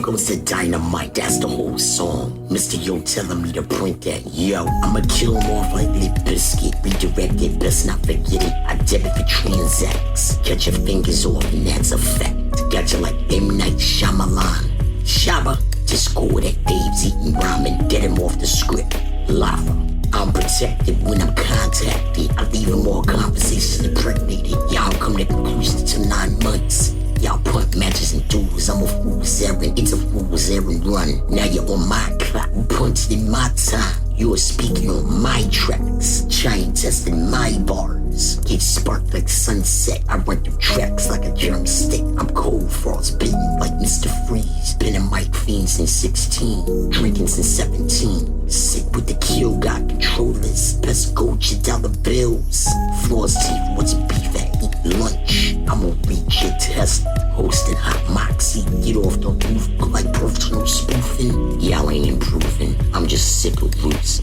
goes the dynamite, that's the whole song. Mr. Yo telling me to print that. Yo, I'ma kill him off like Lip Biscuit. Redirect it, best not forget it. I debit for transacts. Catch your fingers off and that's a fact. Got you like M. Night Shyamalan. Shabba, just go with that Dave's eating ramen. Get him off the script. Lava. I'm protected when I'm contacted. I leave him all conversations impregnated. Y'all come to conclusion till 9 months. Y'all punt matches and duels. I'm a fool's errand. It's a fool's errand run. Now you're on my clock. You punched in my time. You're speaking on my tracks. Chain testing my bars. Get sparked like sunset. I run through tracks like a drumstick. I'm cold frost bitten like Mr. Freeze. Been a Mike Fiend since 16. Drinking since 17. Sick with the kill, got controllers. Best go $1 bills. Floors teeth, what's beef at? Eat lunch. I'm gonna reach your test. Hosting hot moxie. Get off the roof like personal spoofing. Y'all ain't improving. I'm just sick of roots.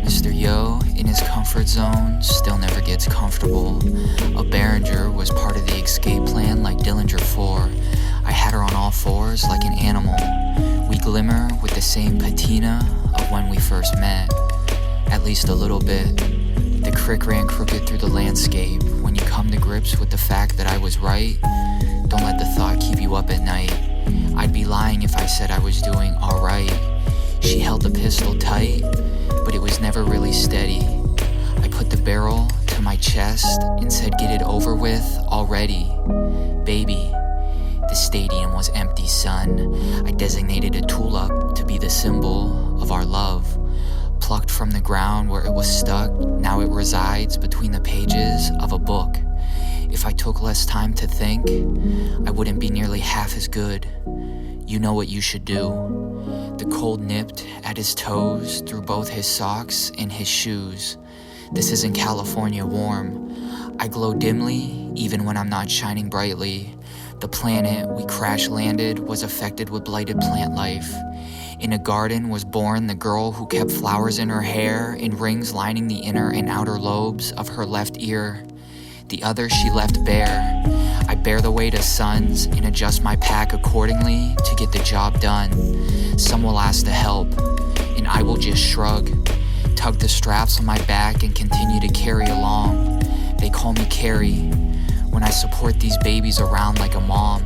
Mr. Yo, in his comfort zone, still never gets comfortable. A Behringer was part of the escape plan like Dillinger 4. I had her on all fours like an animal. We glimmer with the same patina of when we first met. At least a little bit. The crick ran crooked through the landscape. When you come to grips with the fact that I was right, don't let the thought keep you up at night. I'd be lying if I said I was doing alright. She held the pistol tight, but it was never really steady. I put the barrel to my chest and said get it over with already. Baby, the stadium was empty, son. I designated a tulip to be the symbol of our love. Plucked from the ground where it was stuck, now it resides between the pages of a book. If I took less time to think, I wouldn't be nearly half as good. You know what you should do. The cold nipped at his toes through both his socks and his shoes. This isn't California warm. I glow dimly, even when I'm not shining brightly. The planet we crash landed was affected with blighted plant life. In a garden was born the girl who kept flowers in her hair and rings lining the inner and outer lobes of her left ear. The other she left bare. I bear the weight of suns and adjust my pack accordingly to get the job done. Some will ask to help, and I will just shrug, tug the straps on my back and continue to carry along. They call me Carrie when I support these babies around like a mom.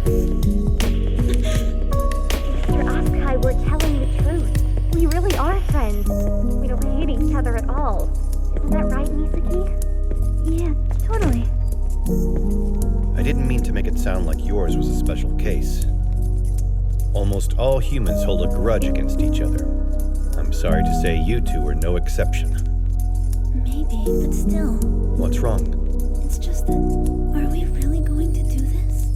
Mr. Oskai, we're telling the truth. We really are friends. We don't hate each other at all. Isn't that right, Misaki? Yeah, totally. I didn't mean to make it sound like yours was a special case. Almost all humans hold a grudge against each other. I'm sorry to say you two are no exception. Maybe, but still. What's wrong? It's just that, are we really going to do this?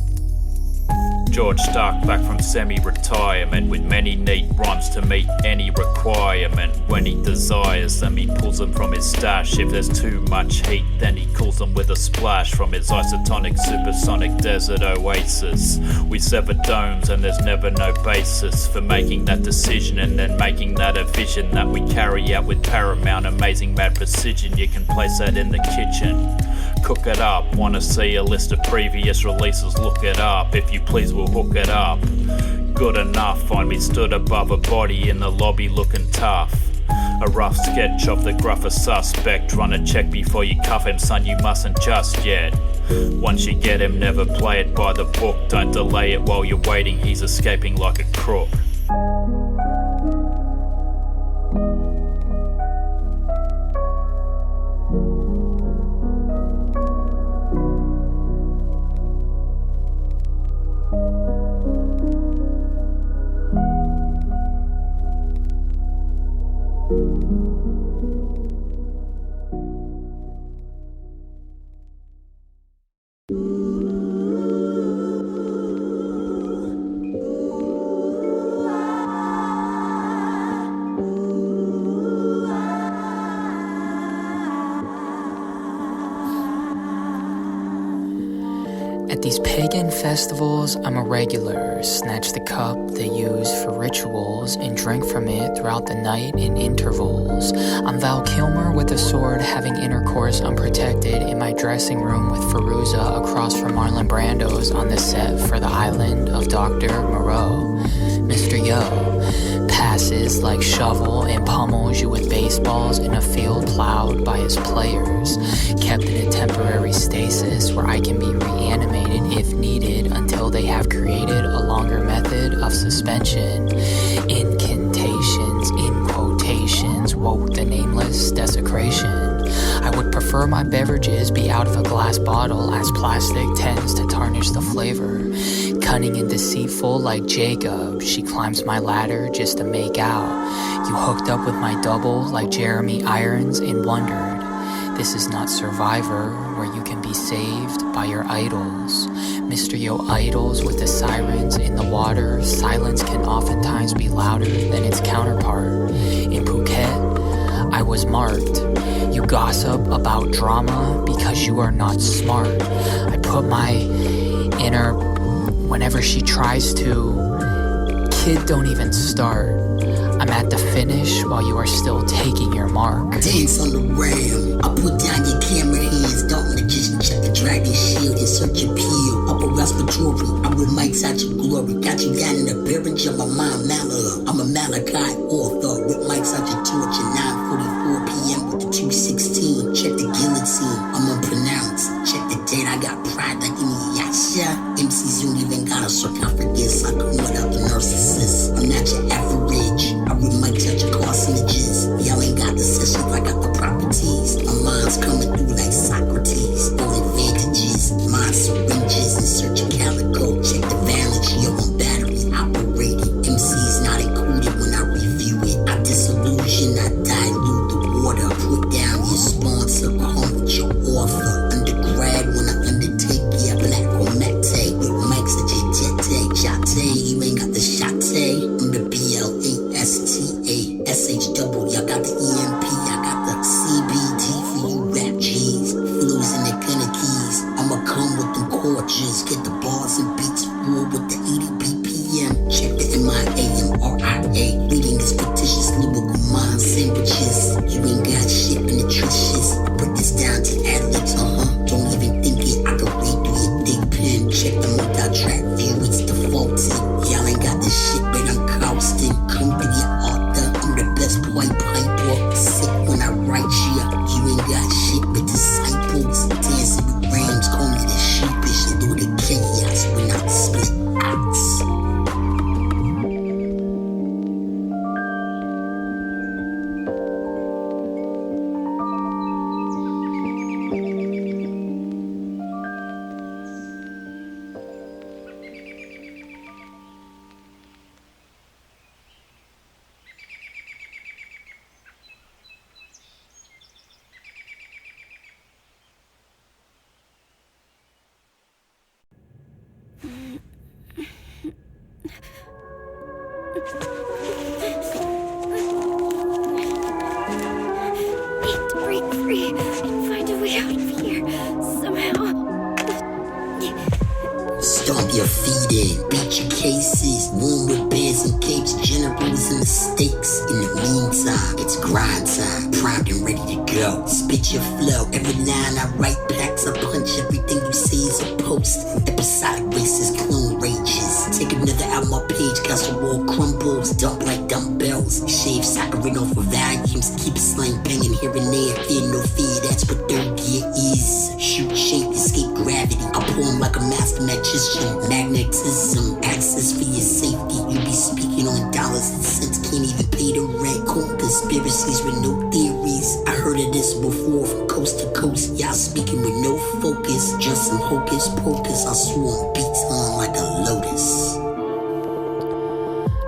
George Stark back from semi-retirement with many neat rhymes to meet any requirement. When he desires them, he pulls them from his stash. If there's too much heat, then he cools them with a splash from his isotonic supersonic desert oasis. We sever domes and there's never no basis for making that decision and then making that a vision that we carry out with paramount amazing mad precision. You can place that in the kitchen. Cook it up, wanna see a list of previous releases, look it up. If you please, we'll hook it up. Good enough, find me stood above a body in the lobby looking tough. A rough sketch of the gruffer suspect. Run a check before you cuff him, son, you mustn't just yet. Once you get him, never play it by the book. Don't delay it while you're waiting, he's escaping like a crook. At these pagan festivals, I'm a regular. Snatch the cup they use for rituals and drink from it throughout the night in intervals. I'm Val Kilmer with a sword, having intercourse unprotected in my dressing room with Fairuza across from Marlon Brando's on the set for The Island of Dr. Moreau. Mr. Yo passes like shovel and pummels you with baseballs in a field plowed by his players, kept in a temporary stasis where I can be reanimated if needed until they have created a longer method of suspension. Incantations, in quotations, woke the nameless desecration. I would prefer my beverages be out of a glass bottle, as plastic tends to tarnish the flavor. Cunning and deceitful like Jacob, she climbs my ladder just to make out. You hooked up with my double like Jeremy Irons and wondered, this is not Survivor where you can be saved by your idols. Mr. Yo idols with the sirens in the water, silence can oftentimes be louder than its counterpart. In Phuket, I was marked. You gossip about drama because you are not smart. I put my inner whenever she tries to. Kid, don't even start. I'm at the finish while you are still taking your mark. Dance on the ram. I put down your camera hands. Dark magician, check the dragon shield. Insert your peel. Upper respiratory. I'm with Mike's out your glory. Got you down in the beverage of my mind Malala. I'm a Malachi author. With Mike's out your torch at 9:44 p.m. with the 216. Check the guillotine. I'm unpronounced. Check the date. I got pride like Inuyasha. Emcees don't even got a sarcophagus. I come without the narcissist. I'm not your average. I read my touch of carcinogens. Y'all ain't got the sessions, I got the properties. My mind's coming through like Socrates. All advantages, mind syringes. Insert your calico. Check the balance, yo, on batteries operated. MC's not included when I review it. I disillusion, I dilute the water. Put down your sponsor, come with your author. Undergrad when I undertake, yeah, black or mate. With Mike's at your jete, you ain't got the shate. I'm the BLASTA, SHW, y'all got the EMP, I got the CBD for you rap G's. Flows in the gunner keys, I'ma come with them cordials. Get the bars and beats raw with the 80 BPM. Check the MIA. Reading is fictitious lyrical mind sandwiches. You ain't got shit in the trenches. I put this down to ad-libs, don't even think it, I can read through your thick pen. Check the multi-track view, it's defaulted. Y'all ain't got this shit, but I'm coasting. Come be the author, I'm the best boy piper. Sick when I write you, you ain't got shit but disciples. Dancing with rams, call me the sheepish. And do the chaos when I split outs. Need to break free and find a way out of here somehow. Stomp your feet in, beat your cases. Warm with bears and capes, generals and the stakes. In the meantime, it's grind time, primed and ready to go. Spit your flow, every line I write packs a punch. Everything you say is a post. Episodic races, clone rages. Take another out my page, cause the wall crumbles. Dump like dumbbells, shave saccharine off of volumes. Keep slang banging here and there. Fear no fear, that's what third gear is. Shoot, shape, escape gravity. I pour 'em like a master magician. Magnetism, access for your safety. You be speaking on dollars and cents, can't even pay the rent. Cold conspiracies with no theories. I heard of this before from coast to coast. Y'all speaking with no focus, just some hocus pocus. I swore beats on like a lotus.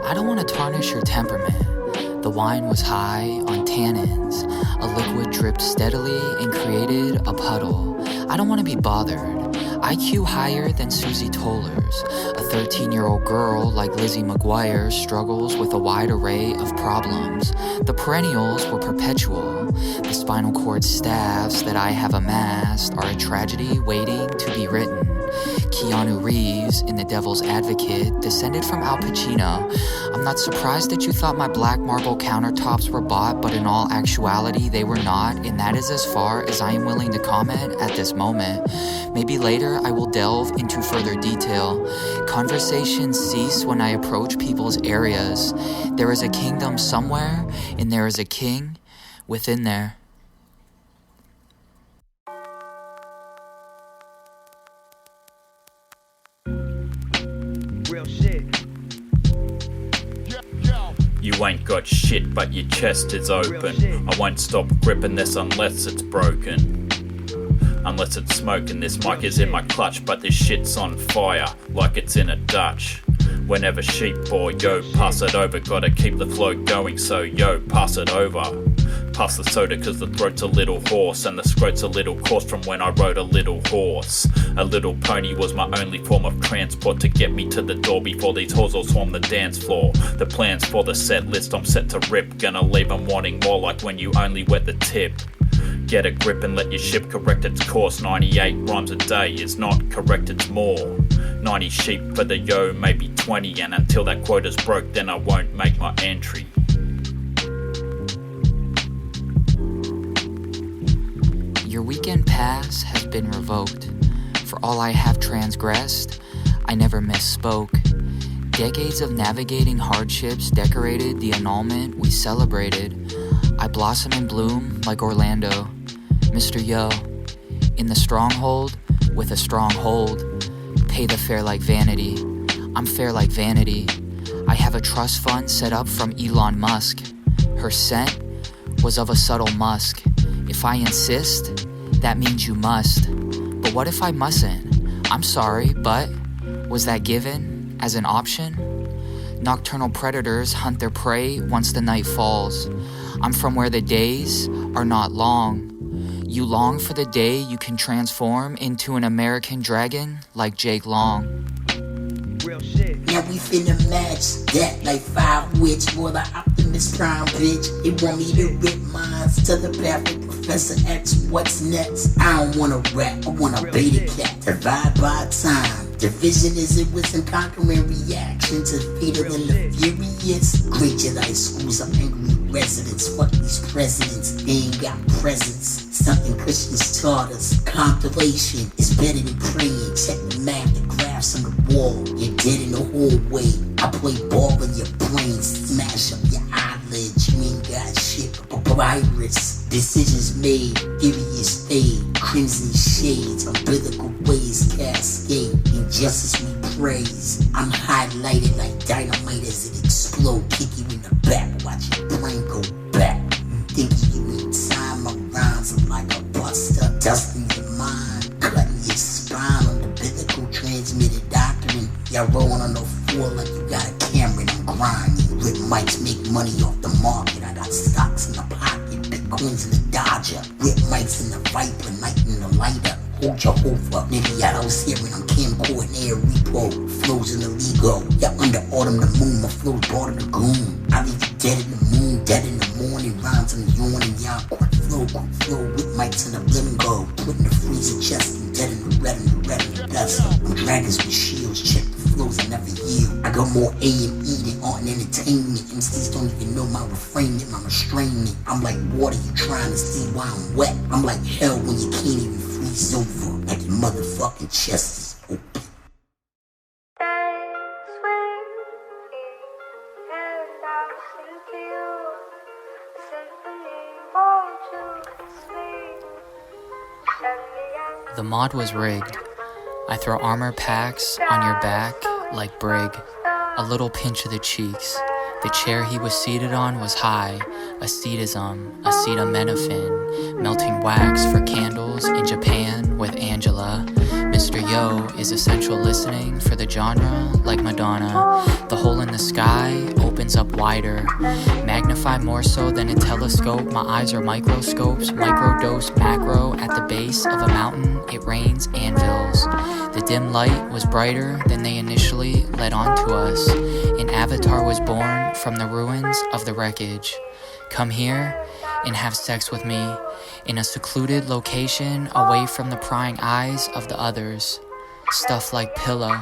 I don't want to tarnish your temperament. The wine was high on tannins. A liquid dripped steadily and created a puddle. I don't want to be bothered. IQ higher than Susie Toller's. A 13-year-old girl like Lizzie McGuire struggles with a wide array of problems. The perennials were perpetual. The spinal cord staffs that I have amassed are a tragedy waiting to be written. Keanu Reeves in The Devil's Advocate descended from Al Pacino. I'm not surprised that you thought my black marble countertops were bought, but in all actuality they were not, and that is as far as I am willing to comment at this moment. Maybe later I will delve into further detail. Conversations cease when I approach people's areas. There is a kingdom somewhere, and there is a king within there. You ain't got shit, but your chest is open. I won't stop gripping this unless it's broken. Unless it's smoking, this mic is in my clutch, but this shit's on fire, like it's in a Dutch. Whenever sheep or yo, pass it over, gotta keep the flow going, so yo, pass it over. Pass the soda cause the throat's a little hoarse, and the scrote's a little coarse from when I rode a little horse. A little pony was my only form of transport to get me to the door before these whores all swarm the dance floor. The plans for the set list I'm set to rip, gonna leave them wanting more like when you only wet the tip. Get a grip and let your ship correct its course. 98 rhymes a day is not correct, it's more. 90 sheep for the yo, maybe 20, and until that quota's broke then I won't make my entry. Your weekend pass has been revoked. For all I have transgressed, I never misspoke. Decades of navigating hardships decorated the annulment we celebrated. I blossom and bloom like Orlando. Mr. Yo, in the stronghold with a strong hold. Pay the fare like vanity. I'm fair like vanity. I have a trust fund set up from Elon Musk. Her scent was of a subtle musk. If I insist, that means you must. But what if I mustn't? I'm sorry, but was that given as an option? Nocturnal predators hunt their prey once the night falls. I'm from where the days are not long. You long for the day you can transform into an American dragon like Jake Long. Now we finna match that like 5 wits for the Optimus Prime bitch. It want me to rip minds to the path of Professor X. What's next? I don't wanna rap, I wanna beta cat. Divide by time. Division is it with some conquering reaction to Peter than the Furious. Great Jedi schools of angry residents. Fuck these presidents, they ain't got presents. Something Christians taught us. Compilation is better than praying. Check the map, the graphs on the wall. You're dead in the hallway. I play ball in your brain, smash up your eyelids. You ain't got shit but virus. Decisions made, furious fade. Crimson shades, umbilical ways cascade. Injustice we praise. I'm highlighted like dynamite as it explode. Kick you in the back, watch your brain go back. Thinking you in time, my rhymes are like a buster. Dusting your mind, cutting your spine. On the biblical transmitted doctrine. Y'all rolling on the floor like you got a camera and I'm grinding. Rip mics make money off the market. I got stocks in the pocket, Bitcoins in the Dodger. Rip mics in the Viper, night in the lighter. Hold your hope up, nigga, y'all house here when I'm camcording air repo. Flows in the Lego, y'all under autumn the moon. My flows brought of the goon. I leave you dead in the moon, dead in the morning. Rhymes in the yawning, y'all quick flow. With mics in the limbo. Put in the freezer chest and dead in the red and the red and the dust. I'm dragons with shields, check the flows, I never yield. I got more A&E than art and entertainment. MCs don't even know my refrainment, my restrainment. I'm like water, you trying to see why I'm wet. I'm like hell when you can't even freeze over. Like your motherfucking chest is open. The mod was rigged. I throw armor packs on your back like Brig. A little pinch of the cheeks. The chair he was seated on was high. Acetaminophen. Melting wax for candles in Japan with Angela. Mr. Yo is essential listening for the genre like Madonna. The hole in the sky opens up wider. Magnify more so than a telescope. My eyes are microscopes. Microdose macro at the base of a mountain. It rains anvils. The dim light was brighter than they initially led on to us. An avatar was born from the ruins of the wreckage. Come here and have sex with me in a secluded location away from the prying eyes of the others. Stuff like pillow.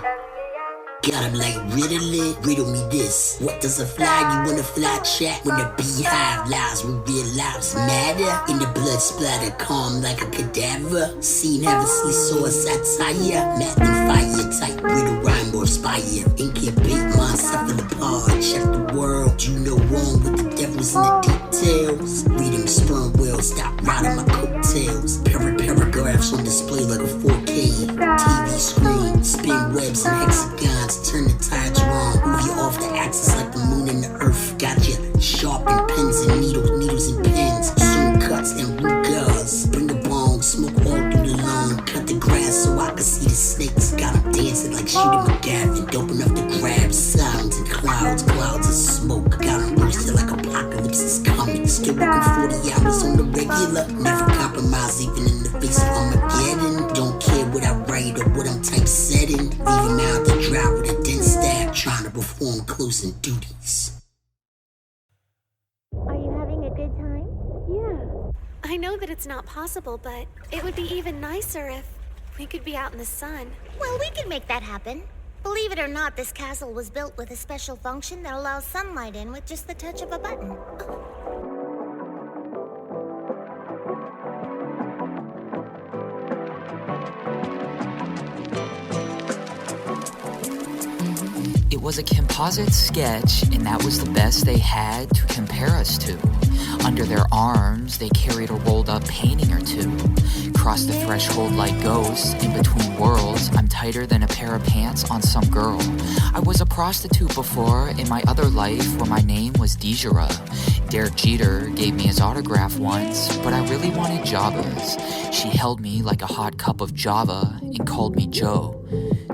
Got him like riddle me this. What does a fly? You wanna fly chat when the beehive lies when real lives matter? In the blood splatter, calm like a cadaver. Seen heaven, see source attire. Math and fire, type riddle rhyme or spire. Incubate myself in the pod. Check the world, you know wrong with the devils in the details. Reading sperm whales, stop riding my coattails. Paragraphs on display like a 4K TV screen. Spin webs and hexagons. Turn the tides wrong, move you off the axis like the moon and the earth. Got you sharpened pens and needles and pins. Soon cuts and root girls. Bring the bong, smoke all through the lawn. Cut the grass so I can see the snakes. Got them dancing like shooting McGavin. Dope enough to grab sounds and clouds of smoke. Got them roasted like apocalypse is coming. Still working 40 hours on the regular. Never compromise even in the face of Armageddon. Don't care what I write or what I'm typesetting. Leave him out to dry with a dense staff. Trying to perform closing duties. Are you having a good time? Yeah. I know that it's not possible, but it would be even nicer if we could be out in the sun. Well, we can make that happen. Believe it or not, this castle was built with a special function that allows sunlight in with just the touch of a button. It was a composite sketch, and that was the best they had to compare us to. Under their arms, they carried a rolled-up painting or two. Crossed the threshold like ghosts, in between worlds. I'm tighter than a pair of pants on some girl. I was a prostitute before, in my other life, where my name was Dijara. Derek Jeter gave me his autograph once, but I really wanted Java's. She held me like a hot cup of Java, and called me Joe.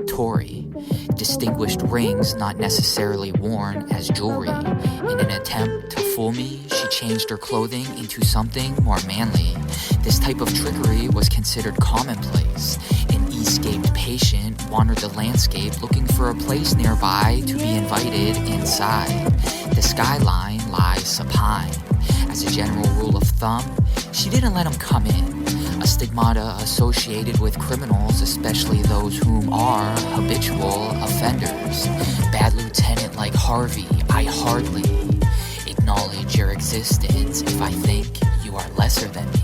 Tori. Distinguished rings not necessarily worn as jewelry. In an attempt to fool me, she changed her clothing into something more manly. This type of trickery was considered commonplace. An escaped patient wandered the landscape looking for a place nearby to be invited inside. The skyline lies supine. As a general rule of thumb, she didn't let him come in. A stigmata associated with criminals, especially those whom are habitual offenders. Bad lieutenant like Harvey, I hardly acknowledge your existence if I think you are lesser than me.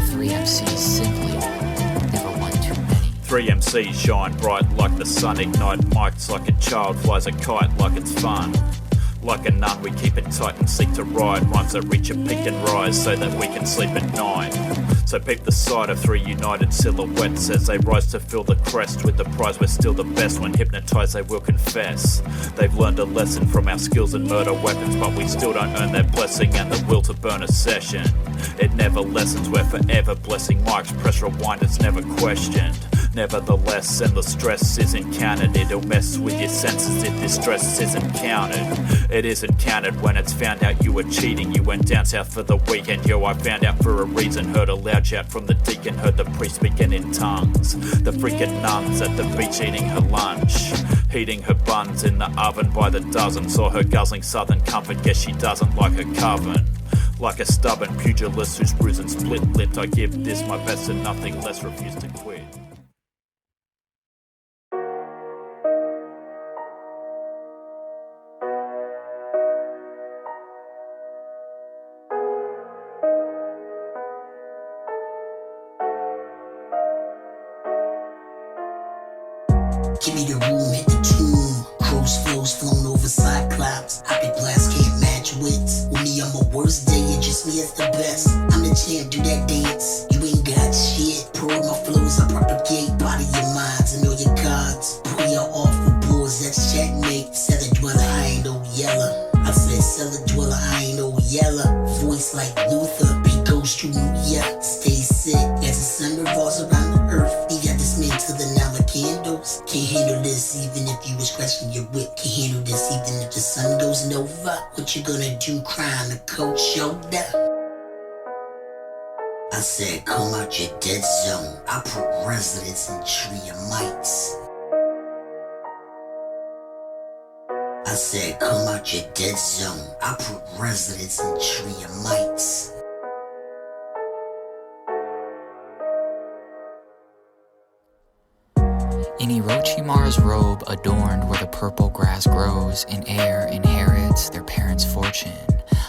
3 Emcees simply never won too many. 3 Emcees shine bright like the sun, ignite mics like a child flies a kite like it's fun. Like a nun, we keep it tight and seek to ride rhymes that reach a peak and rise so that we can sleep at night. So peep the sight of 3 united silhouettes as they rise to fill the crest with the prize. We're still the best. When hypnotized, they will confess. They've learned a lesson from our skills and murder weapons, but we still don't earn their blessing and the will to burn a session. It never lessens, we're forever blessing mics. Press rewind, it's never questioned. Nevertheless, endless stress isn't counted. It'll mess with your senses if this stress isn't counted. It isn't counted when it's found out you were cheating. You went down south for the weekend. Yo, I found out for a reason. Heard a loud shout from the deacon. Heard the priest speaking in tongues. The freaking nuns at the beach eating her lunch. Heating her buns in the oven by the dozen. Saw her guzzling southern comfort. Guess she doesn't like her coven. Like a stubborn pugilist who's bruised and split-lipped. I give this my best and nothing less. Refuse to quit. Give me the room, hit the tune. Crows flows flown over cyclops. I can blast, can't match wits. With me on my worst day, and just me at the best. I'm the champ, do that dance. You ain't got shit. Pro my flows, I propagate. Body your minds and all your cards. Pull your awful bulls, that's checkmate. Cellar dweller, I ain't no yeller. I said cellar dweller, I ain't no yeller. Voice like Luther, beat goes to New York. Stay sick as the sun revolves around the earth. He got this man to the now of candles. Can't handle this even if you was scratching your whip. Can't handle this even if the sun goes nova. What you gonna do, cry on the cold shoulder? I said come out your dead zone. I put residents in tree of mites. I said come out your dead zone. I put residents in tree of mites. In Orochimaru's robe adorned where the purple grass grows, in air inherits their parents' fortune.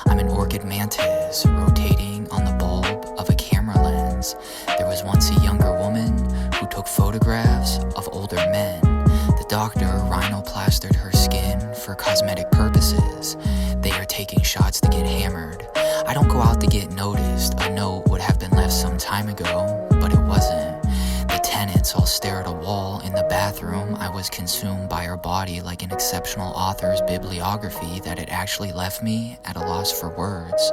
I'm an orchid mantis, rotating on the bulb of a camera lens. There was once a younger woman who took photographs of older men. The doctor rhinoplastered her skin for cosmetic purposes. They are taking shots to get hammered. I don't go out to get noticed. A note would have been left some time ago, but it wasn't. The tenants all stare at a wall in the bathroom. I was consumed by her body like an exceptional author's bibliography that had actually left me at a loss for words.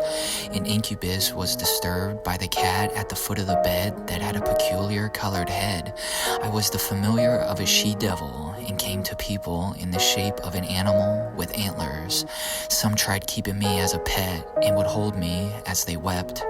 An incubus was disturbed by the cat at the foot of the bed that had a peculiar colored head. I was the familiar of a she-devil and came to people in the shape of an animal with antlers. Some tried keeping me as a pet and would hold me as they wept.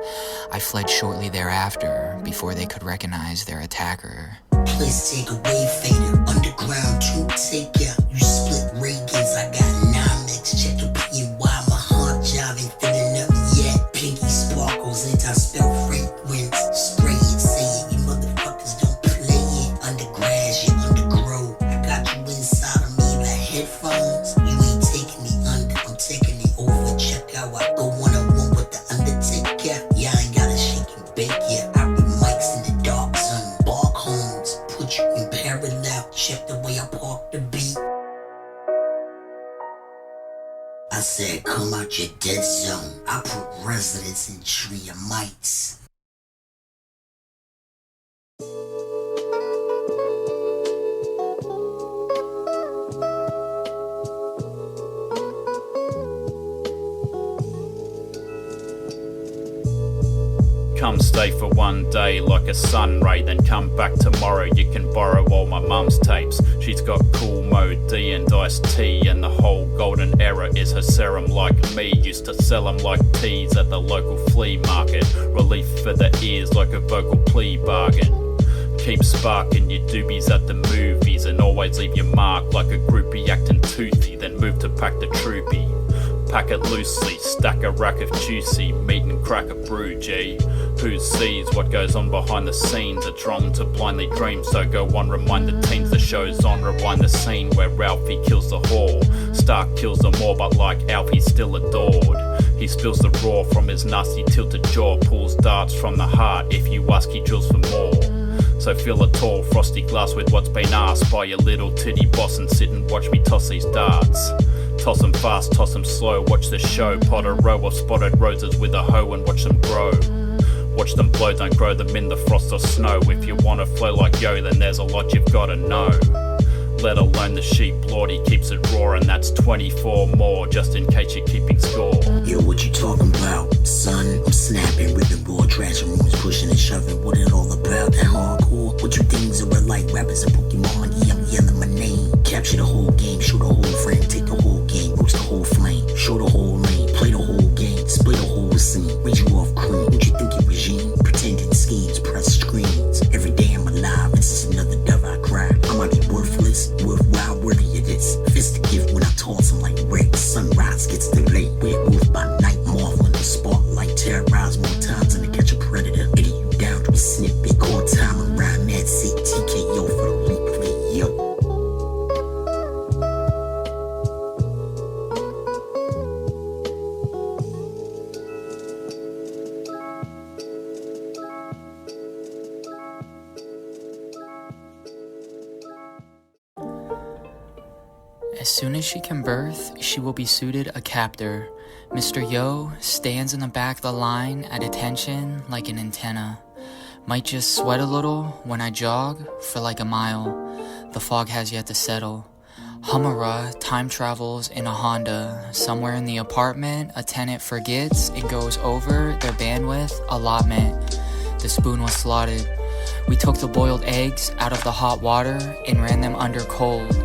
I fled shortly thereafter before they could recognize their attacker. Please take away fader, underground truth taker. You split Reagans, I got 9 mix. Check your PY, my heart job ain't filling up yet. Pinky sparkles, anti-spell fragrance. Spray it, say it, you motherfuckers don't play it. Undergrads, you undergrow. I got you inside of me like headphones. You ain't taking me under, I'm taking it over. Check out, I go one-on-one with the Undertaker. Yeah, I ain't gotta shake and bake, yeah. I read mics in the dark zone. Bark homes, put you in parallel. Check the way I park the beat. I said, come out your dead zone. I put residents in tree of mites. Come stay for one day like a sun ray, then come back tomorrow. You can borrow all my mum's tapes. She's got cool mode D and iced tea, and the whole golden era is her serum like me. Used to sell them like teas at the local flea market. Relief for the ears like a vocal plea bargain. Keep sparking your doobies at the movies, and always leave your mark like a groupie acting toothy, then move to pack the troopy. Pack it loosely, stack a rack of juicy meat and crack a brew, G. Who sees what goes on behind the scenes? It's wrong to blindly dream, so go on, remind the teens the show's on. Rewind the scene where Ralphie kills the whore. Stark kills them all, but like Alfie's still adored. He spills the raw from his nasty tilted jaw, pulls darts from the heart. If you ask, he drills for more. So fill a tall frosty glass with what's been asked by your little titty boss, and sit and watch me toss these darts. Toss them fast, toss them slow, watch the show. Pot a row of spotted roses with a hoe and watch them grow. Watch them blow, don't grow them in the frost or snow. If you wanna flow like yo, then there's a lot you've gotta know. Let alone the sheep lord, he keeps it raw, and that's 24 more, just in case you're keeping score. Yo, what you talking about, son? I'm snapping, ripping raw, trashing rooms, pushing and shoving. What it all about, that hardcore? What you things are like rappers and Pokemon? Yeah, I'm yelling my name. Capture the whole game, show the whole frame, take the whole game, roast the whole flame, show the whole lane, play the whole game, split the whole scene, raise you off cream. What you think your regime? Pretending schemes, press screens. Every day I'm alive, it's just another dove I cry. I might be worthless, worthwhile, worthy of this. Fist to give when I toss them like Rick. Sunrise gets delayed, werewolf by night, marvel in the spotlight. Terrorize more times than to catch a predator. Edit you down to a snippet, call time and rhyme, mad sick, TKO for the replay, yo. As soon as she can birth, she will be suited a captor. Mr. Yo stands in the back of the line at attention like an antenna. Might just sweat a little when I jog for like a mile. The fog has yet to settle. Humara time travels in a Honda. Somewhere in the apartment, a tenant forgets and goes over their bandwidth allotment. The spoon was slotted. We took the boiled eggs out of the hot water and ran them under cold.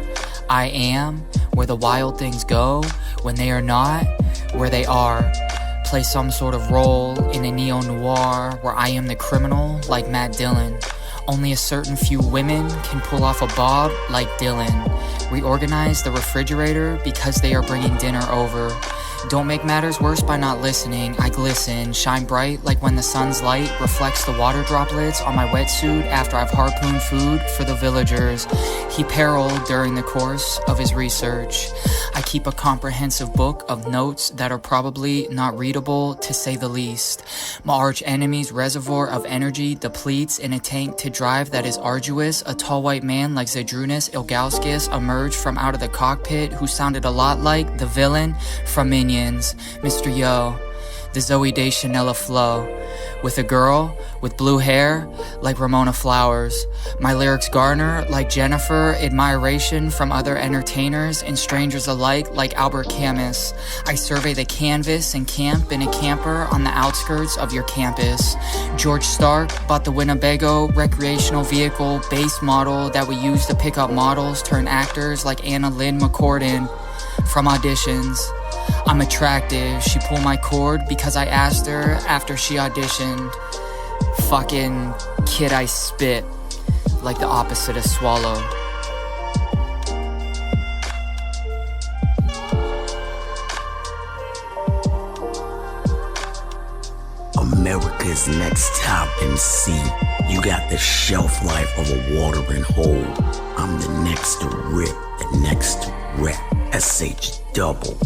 I am where the wild things go when they are not where they are. Play some sort of role in a neo-noir where I am the criminal like Matt Dillon. Only a certain few women can pull off a bob like Dylan. Reorganize the refrigerator because they are bringing dinner over. Don't make matters worse by not listening. I glisten, shine bright like when the sun's light reflects the water droplets on my wetsuit after I've harpooned food for the villagers he periled during the course of his research. I keep a comprehensive book of notes that are probably not readable, to say the least. My arch enemy's reservoir of energy depletes in a tank to drive that is arduous. A tall white man like Zedrunas Ilgauskas emerged from out of the cockpit, who sounded a lot like the villain from Minions, Mr. Yo, the Zoe Deschanel flow, with a girl with blue hair like Ramona Flowers. My lyrics garner like Jennifer admiration from other entertainers and strangers alike like Albert Camus. I survey the canvas and camp in a camper on the outskirts of your campus. George Stark bought the Winnebago recreational vehicle base model that we use to pick up models turn actors like Anna Lynn McCorden from auditions. I'm attractive, she pulled my cord because I asked her after she auditioned. Fucking kid, I spit like the opposite of swallow. America's next top MC. You got the shelf life of a watering hole. I'm the next to rip, the next to rep. SH double.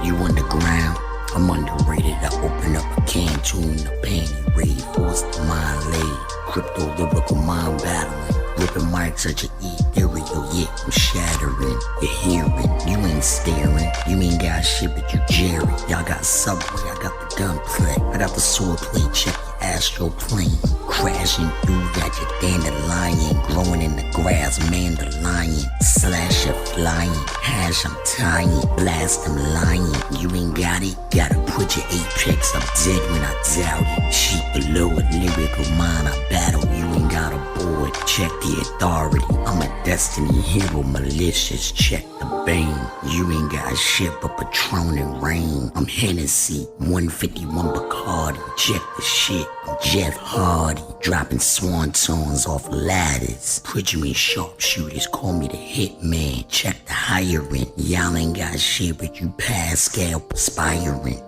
You underground, I'm underrated. I open up a can, tune the panty raid, forced mind laid. Crypto lyrical mind battling. Ripping mics at your ethereal, yeah, I'm shattering. You're hearing, you ain't staring. You ain't got shit, but you Jerry. Y'all got Subway, I got the gunplay. I got the sword play, check your astral plane. Crashing through, got your dandelion. Growing in the grass, mandelion. Slasher flying, hash I'm tying. Blast I'm lying, you ain't got it. Gotta put your apex, I'm dead when I doubt it. Sheep below a lyrical mind, I battle. You ain't got a board, check the authority. I'm a destiny hero, malicious, check the bane. You ain't got shit but Patron and rain. I'm Hennessy, 151 Bacardi, check the shit. I'm Jeff Hardy, dropping swantons off ladders. Put you in sharpshooters, call me the hitman. Check the hiring. Y'all ain't got shit but you Pascal perspiring.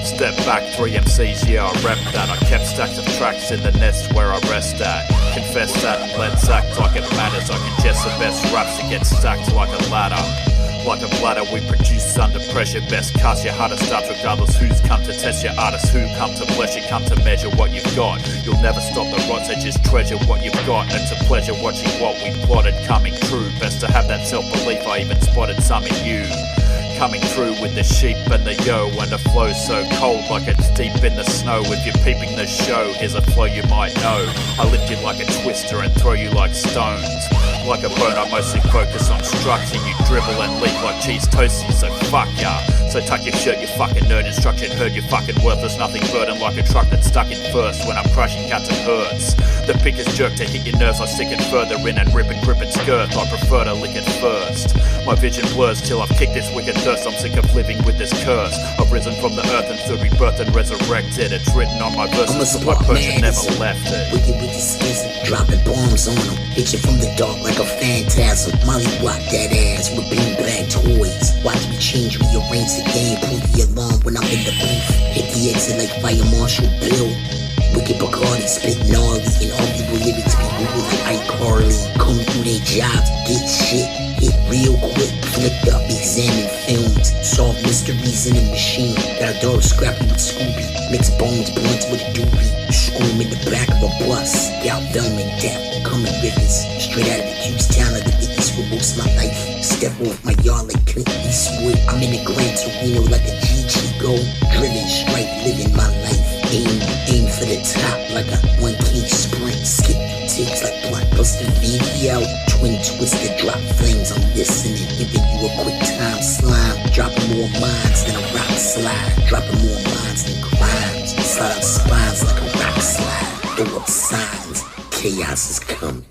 Step back, 3 Emcees, yeah, I rep that. I kept stacks of tracks in the nest where I rest at. Confess that, let's act like it matters. I congest the best raps to get stacked like a ladder. Like a bladder we produce under pressure. Best cast your hardest starts regardless who's come to test your artists. Who come to bless you, come to measure what you've got. You'll never stop the rot, so just treasure what you've got. It's a pleasure watching what we plotted coming true. Best to have that self-belief, I even spotted some in you. Coming through with the sheep and the yo, and the flow so cold like it's deep in the snow. If you're peeping the show, here's a flow you might know. I lift you like a twister and throw you like stones. Like a bone, I mostly focus on structure. You dribble and leak like cheese toasties, so fuck ya. So tuck your shirt, you fucking nerd. Instruction heard, you fucking worthless. Nothing burden like a truck that's stuck in first. When I'm crushing cuts and hurts, the pick is jerk to hit your nerves. I stick it further in and rip and grip its girth. I prefer to lick it first. My vision blurs till I've kicked this wicked thirst. I'm sick of living with this curse. I've risen from the earth and through rebirth and resurrected. It's written on my verses, so my person never left it. Wicked with the schism, dropping bombs on them. Hit you from the dark like a phantasm. Molly rock that ass with beanbag toys. Watch me change, rearrange the game. Pull the alarm when I'm in the booth. Hit the exit like Fire Marshal Bill. Wicked Bacardi, spit gnarly, and all people lyrics be Google like iCarly. Come through their jobs, get shit, hit real quick, flipped up, examine films, solve mysteries in a machine. Got a dog scrappy with Scooby, mix bones, blunts with a doobie. Scream in the back of a bus, got film and death, coming rivers. Straight out of the Q's town of the Iggy's with most my life. Step off my yard like Clint Eastwood. I'm in the Gran Torino like a GG go. Drilling straight, living my life. Aim for the top like a 1K sprint. Skip takes like blockbuster video. Twin twisted drop flames, I'm listening. Giving you a quick time slime. Dropping more minds than a rock slide. Dropping more minds than crimes. Slide up spines like a rock slide. Throw up signs, chaos is coming.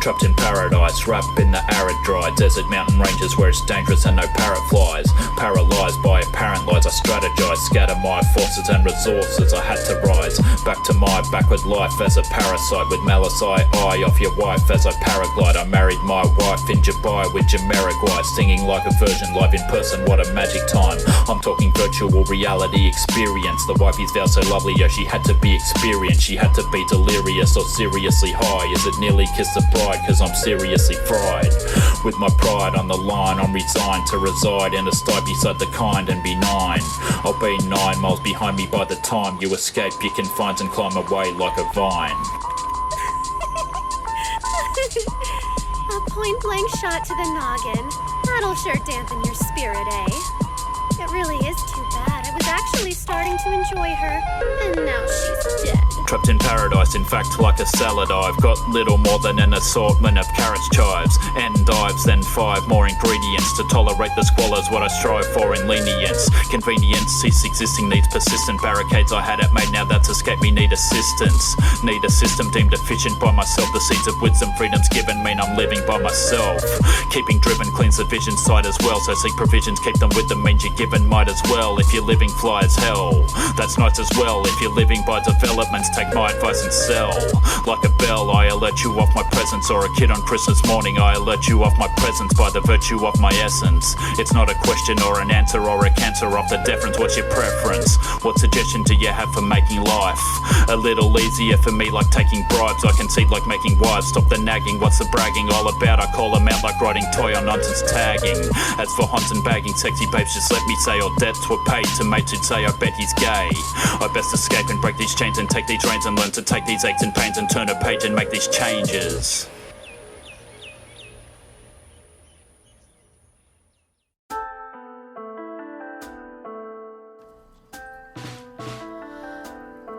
Trapped in paradise, wrapped in the arid dry desert mountain ranges where it's dangerous and no parrot flies. Paralysed by apparent lies, I strategize, scatter my forces and resources. I had to rise back to my backward life as a parasite, with malice eye off your wife as I paraglide. I married my wife in Dubai with Jamaic wife, singing like a virgin live in person. What a magic time! I'm talking virtual reality experience. The wifey's vow so lovely, yeah, she had to be experienced. She had to be delirious or seriously high. Is it nearly kiss the bride? Cause I'm seriously fried. With my pride on the line, I'm resigned to reside in a sty beside the kind and benign. I'll be 9 miles behind me by the time you escape your confines and climb away like a vine. A point-blank shot to the noggin. That'll sure dampen your spirit, eh? It really is too bad. I was actually starting to enjoy her, and now she's dead. Trapped in paradise, in fact, like a salad, I've got little more than an assortment of carrots, chives, endives, then 5 more ingredients to tolerate the squalors, what I strive for in lenience. Convenience, cease existing needs persistent barricades I had it made, now that's escape me, need assistance. Need a system deemed efficient by myself. The seeds of wisdom, freedom's given mean I'm living by myself. Keeping driven cleans the vision sight as well, so seek provisions, keep them with them means you're given might as well. If you're living fly as hell, that's nice as well. If you're living by developments, take my advice and sell. Like a bell, I alert you of my presence, or a kid on Christmas morning, I alert you of my presence by the virtue of my essence. It's not a question or an answer or a cancer of the deference. What's your preference? What suggestion do you have for making life a little easier for me, like taking bribes? I concede like making wives, stop the nagging. What's the bragging all about? I call them out like writing toy on nonsense tagging. As for haunts and bagging, sexy babes, just let me say all debts were paid to mates who'd say I bet he's gay. I best escape and break these chains and take these reins and learn to take these aches and pains and turn a page and make these changes.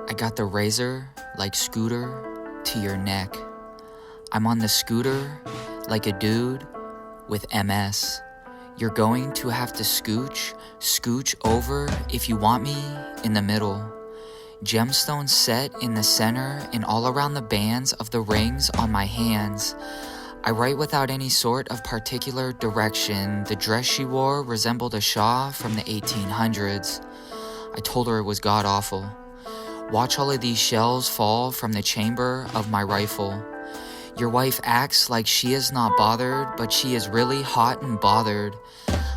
I got the razor like Scooter to your neck. I'm on the scooter like a dude with MS. You're going to have to scooch over if you want me in the middle. Gemstones set in the center and all around the bands of the rings on my hands. I write without any sort of particular direction. The dress she wore resembled a Shaw from the 1800s. I told her it was god-awful. Watch all of these shells fall from the chamber of my rifle. Your wife acts like she is not bothered, but she is really hot and bothered.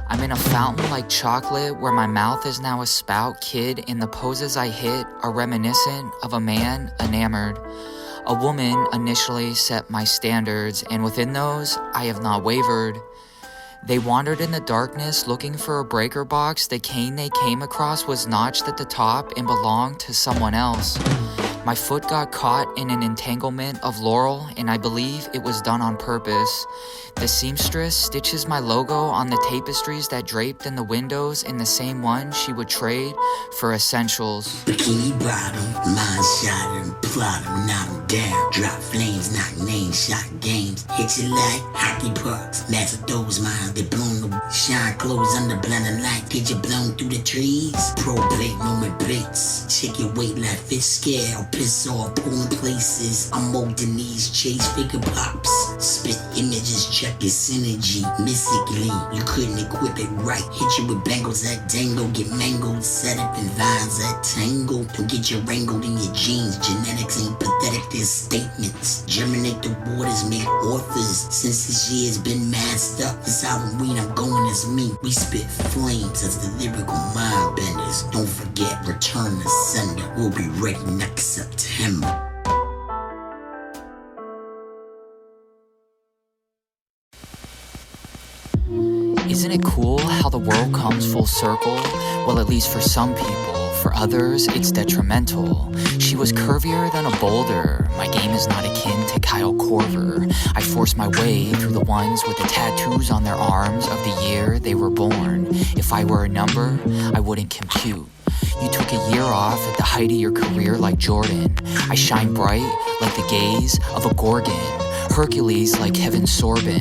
I'm in a fountain like chocolate where my mouth is now a spout kid, and the poses I hit are reminiscent of a man enamored. A woman initially set my standards, and within those, I have not wavered. They wandered in the darkness looking for a breaker box. The cane they came across was notched at the top and belonged to someone else. My foot got caught in an entanglement of laurel, and I believe it was done on purpose. The seamstress stitches my logo on the tapestries that draped in the windows in the same one she would trade for essentials. Bikini bottom, mind shot him, plot him, knock him down. Drop flames, knock names, shot games. Hit you like hockey pucks. Master those minds, they blown the shine clothes under blending light. Get you blown through the trees. Pro plate, moment breaks. Check your weight like fish scale. Piss off, pulling places. I'm molding these chase figure pops. Spit images, check your synergy. Mystically, you couldn't equip it right. Hit you with bangles that dangle, get mangled. Set up in vines that tangle. Don't get you wrangled in your jeans. Genetics ain't pathetic, there's statements. Germinate the waters, make authors. Since this year's been masked up, this album read I'm going as me. We spit flames as the lyrical mind benders. Don't forget, return to sender. We'll be ready next September. Isn't it cool how the world comes full circle? Well, at least for some people. For others, it's detrimental. She was curvier than a boulder. My game is not akin to Kyle Korver. I forced my way through the ones with the tattoos on their arms of the year they were born. If I were a number, I wouldn't compute. You took a year off at the height of your career like Jordan. I shine bright like the gaze of a Gorgon. Hercules like Kevin Sorbo.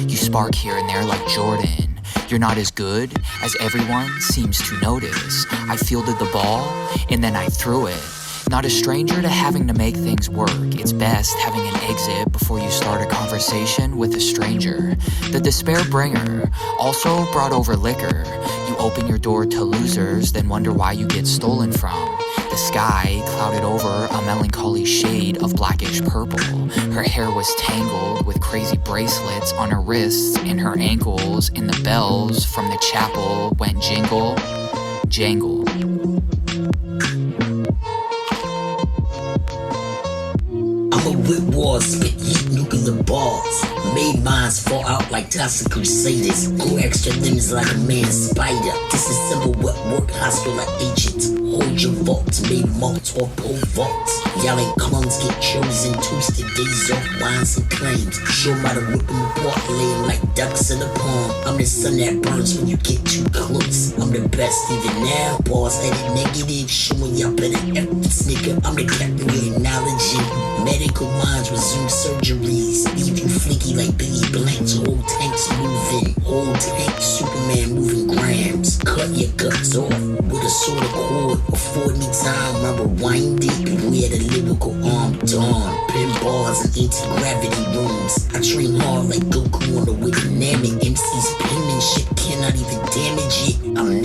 You spark here and there like Jordan. You're not as good as everyone seems to notice. I fielded the ball and then I threw it. Not a stranger to having to make things work. It's best having an exit before you start a conversation with a stranger. The despair bringer also brought over liquor. You open your door to losers, then wonder why you get stolen from. The sky clouded over a melancholy shade of blackish purple. Her hair was tangled with crazy bracelets on her wrists and her ankles, and the bells from the chapel went jingle, jangle. I'm a whip war, spit heat nuclear balls. Made minds fall out like toxic crusaders. Go extra limbs like a man's spider. Disassemble what work, hostile like agents. Hold your vaults, made malts or pole vaults. Y'all ain't clones, get chosen, toasted days off wines and claims. Show by the whip them apart, laying like ducks in a pond. I'm the sun that burns when you get too close. I'm the best even now, balls edit negative, showing y'all better efforts, nigga. I'm the captain with acknowledging. Medical minds resume surgeries. Leave you fleeky like Billy Blanks. Whole tanks moving. Whole tank Superman moving grams. Cut your guts off with a sword of cord. Afford me time, I rewind it. Beware the lyrical arm dawn. Pinballs and anti-gravity rooms. I train hard like Goku on the way to Namek. Emcees penmanship cannot even damage it. I'm